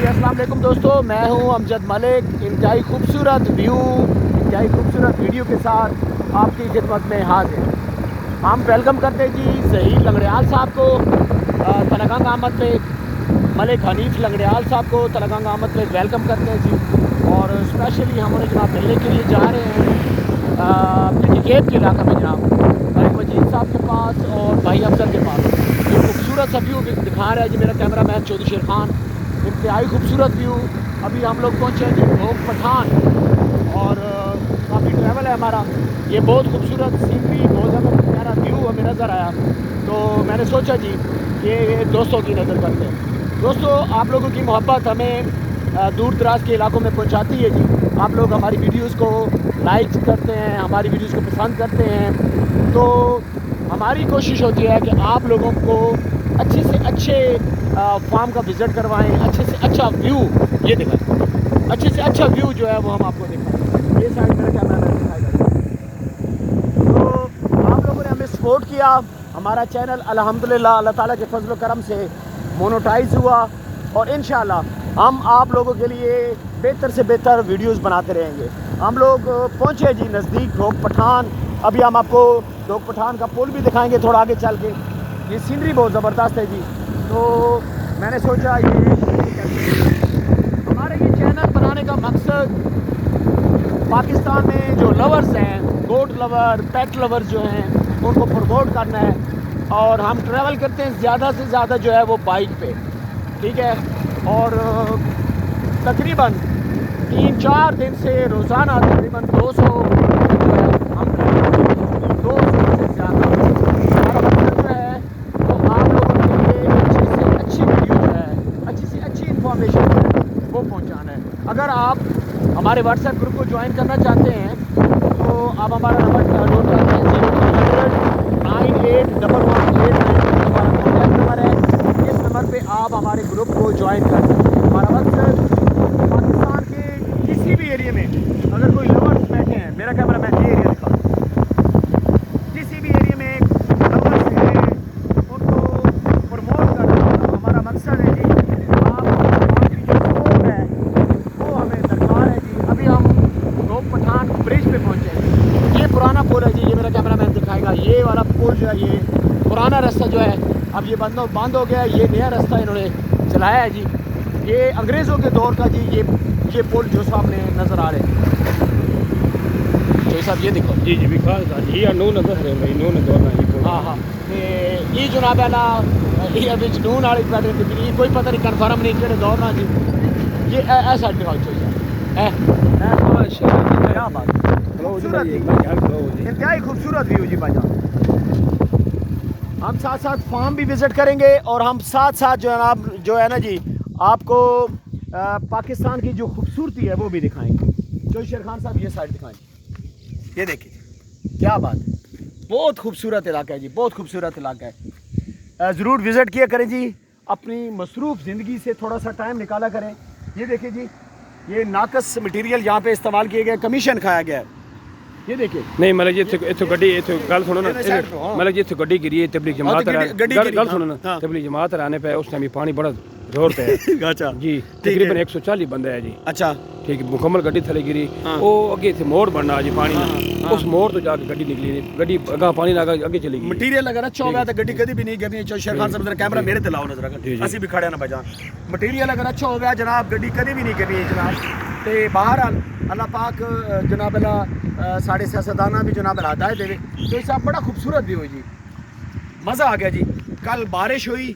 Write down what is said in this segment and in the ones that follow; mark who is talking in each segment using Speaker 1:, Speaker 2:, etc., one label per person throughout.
Speaker 1: अस्सलाम वालेकुम दोस्तों, मैं हूं अमजद मलिक। इंतहाई खूबसूरत व्यू, इंतहाई खूबसूरत वीडियो के साथ आपकी खिदमत में हाजिर। हम वेलकम करते हैं जी ज़हीर लंगड़ियाल साहब को तलगंग आमद पे, मलिक हनीफ लंगड़ियाल साहब को तलगंग आमद पे वेलकम करते हैं जी। और स्पेशली हम उन्हें जनाब मिलने के लिए जा रहे हैं पिंडी गेट के इलाका में जनाब मलिक मजीद साहब के पास और भाई अफजल के पास। जो खूबसूरत सा व्यू दिखा रहा है जी मेरा कैमरा मैन चौधरी शेर खान। इंतहाई खूबसूरत व्यू। अभी हम लोग पहुँचे हैं जी भोग पठान और काफ़ी ट्रैवल है हमारा। ये बहुत खूबसूरत सीनरी, बहुत ज़्यादा प्यारा व्यू हमें नज़र आया, तो मैंने सोचा जी ये दोस्तों की नज़र करते हैं। दोस्तों, आप लोगों की मोहब्बत हमें दूर दराज के इलाकों में पहुंचाती है जी। आप लोग हमारी वीडियोस को लाइक करते हैं, हमारी वीडियोस को पसंद करते हैं, तो हमारी कोशिश होती है कि आप लोगों को अच्छे से अच्छे फार्म का विज़िट करवाएं, अच्छे से अच्छा व्यू ये दिखाएं, अच्छे से अच्छा व्यू जो है वो हम आपको दिखाएं। ये साइड मेरा कैमरा मैन दिखाएगा। तो आप लोगों ने हमें सपोर्ट किया, हमारा चैनल अल्हम्दुलिल्लाह अल्लाह ताला के फजल करम से मोनेटाइज हुआ और इंशाल्लाह हम आप लोगों के लिए बेहतर से बेहतर वीडियोस बनाते रहेंगे। हम लोग पहुँचे जी नज़दीक भोग पठान। अभी हम आपको भोग पठान का पुल भी दिखाएंगे थोड़ा आगे चल के। ये सीनरी बहुत ज़बरदस्त है जी, तो मैंने सोचा ये हमारे ये चैनल बनाने का मकसद पाकिस्तान में जो लवर्स हैं, गोट लवर, पेट लवर्स जो हैं, उनको प्रमोट करना है। और हम ट्रैवल करते हैं ज़्यादा से ज़्यादा जो है वो बाइक पे, ठीक है। और तकरीबन 3-4 दिन से रोज़ाना तकरीबन 200 जो है हम 200 से ज़्यादा हमारा मकसद जो है तो आप लोगों के लिए अच्छी से अच्छी वीडियो जो है, अच्छी से अच्छी इंफॉर्मेशन जो है वो पहुंचाना है। अगर आप हमारे व्हाट्सएप ग्रुप को ज्वाइन करना चाहते हैं तो आप हमारा नंबर नोट करते हैं 0300981189 हमारा कॉन्टैक्ट नंबर है। इस नंबर पे आप हमारे ग्रुप को ज्वाइन कर सकते हैं। हमारा मकसद पाकिस्तान के किसी भी एरिया में अगर कोई लवर्स बैठे हैं, मेरा कैमरा मैन ये एरिया दिखा, किसी भी एरिया में लवर्स हैं उनको प्रमोट करना हमारा मकसद है जी। आपकी जो सपोर्ट है वो हमें दरकार है जी। अभी हम भोग पठान ब्रिज पे पहुँचे हैं। ये पुराना पुल है जी, ये मेरा कैमरा मैन दिखाएगा। ये वाला पुल जो है, ये पुराना रास्ता जो है अब ये बंद हो गया है। ये नया रास्ता इन्होंने चलाया है जी। ये अंग्रेज़ों के दौर का जी ये पुल जो सामने नज़र आ रहे हैं। तो साहब ये देखो
Speaker 2: जी भी खास ये नो नजर है मैं नो न दौड़ना ही
Speaker 1: हाँ हाँ ये जनाब है ना, ये अभी नून वाली पैटर्न की कोई पता नहीं कन्फर्म नहीं कि दौड़ना जी। ये ऐसा दिखाओ क्या बात, खूबसूरत इंतहाई खूबसूरत व्यू जी भाईजान। हम साथ साथ फार्म भी विज़िट करेंगे और हम साथ साथ जो है ना जी आपको पाकिस्तान की जो खूबसूरती है वो भी दिखाएंगे। चौधरी शेर खान साहब ये साइड दिखाएं। ये देखिए क्या बात है, बहुत खूबसूरत इलाका है जी, बहुत खूबसूरत इलाका है। ज़रूर विज़िट किया करें जी, अपनी मसरूफ़ ज़िंदगी से थोड़ा सा टाइम निकाला करें। ये देखिए जी, ये नाकस मटीरियल यहाँ पे इस्तेमाल किए गए, कमीशन खाया गया है। ये देखिए
Speaker 2: नहीं मतलब जी इत्थे गड्डी इत्थे गल सुनो ना, मतलब जी इत्थे गड्डी गिरी है तबलीग जमात गल सुनो ना, तबलीग जमात आने पे उस टाइम पानी बड़ा जोर पे है।
Speaker 1: अच्छा
Speaker 2: जी तकरीबन 140 बंदे है जी।
Speaker 1: अच्छा
Speaker 2: ठीक है, मुकम्मल गड्डी थले गिरी। वो अगे थे मोड़ बनना जी पानी ना, उस मोड़ तो जाके गड्डी निकली, गड्डी अगा पानी ना आगे चली गई।
Speaker 1: मटीरियल अगर अच्छा होगा तो गड्डी कभी भी नहीं गिरनी। चौधरी शेर खान साहब कैमरा मेरे ते लाओ नजर, अगर असि भी खड़े ना बजा। मटीरियल अगर अच्छा होगा जनाब गड्डी कभी भी नहीं गिरनी जनाब। तो बाहर अल्लाह पाक जनाब साढ़े सियासतदाना भी जनाब हिदायत देवे। तो इस बड़ा खूबसूरत भी हो जी, मज़ा आ गया जी। कल बारिश हुई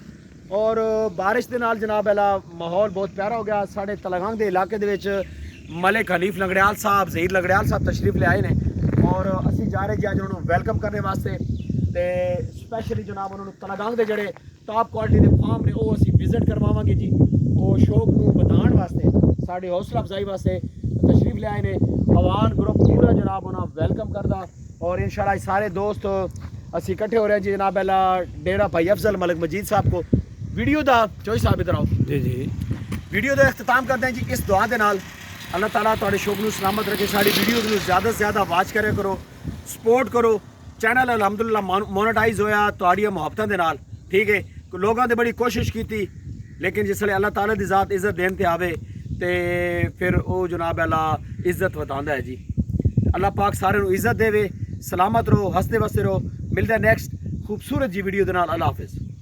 Speaker 1: और बारिश के नाल जनाब माहौल बहुत प्यारा हो गया। साढ़े तलगंग के इलाके दे विच मलिक हनीफ लंगड़ियाल साहब, ज़हीर लंगड़ियाल साहब तशरीफ ले आए ने और असी जा रहे जी अज उन्होंने वेलकम करने वास्ते। तो स्पैशली जनाब उन्होंने तलगंग के जोड़े टॉप क्वालिटी के फार्म ने वो असी विजिट करवावांगे जी। वो शौक को बताने वास्ते, साड़ी हौसला अफजाई वास्ते तशरीफ ले आए ने। अवान ग्रुप पूरा जनाब उन्होंने वेलकम करदा और इंशाल्लाह सारे दोस्त असी इकट्ठे हो रहे हैं जी। जनाब डेरा भाई अफजल मलिक मजीद साहब को वीडियो का चौधरी साहब इधर आओ
Speaker 2: जी जी
Speaker 1: वीडियो का अख्ताम करते हैं जी इस दुआ के नाल। अल्लाह ताला तुहाडे शौक नूं सलामत रखे, साड़ी वीडियोज़ नूं ज़्यादा से ज़्यादा वाच करे करो, सपोर्ट करो। चैनल अल्हम्दुलिल्लाह मोनेटाइज होया तुहाडियां मुहब्बतां दे नाल, ठीक है। लोगों ने बड़ी कोशिश की लेकिन जिसले अल्लाह ताला दी ज़ात इज्जत देन ते आवे ते फिर वो जनाब अल्लाह इज्जत वतांदा है जी। अल्लाह पाक सारे नूं इज्जत देवे, सलामत रहो, हसते वसते रहो। मिलदा नेक्स्ट खूबसूरत जी वीडियो दे नाल। अल्लाह हाफिज़।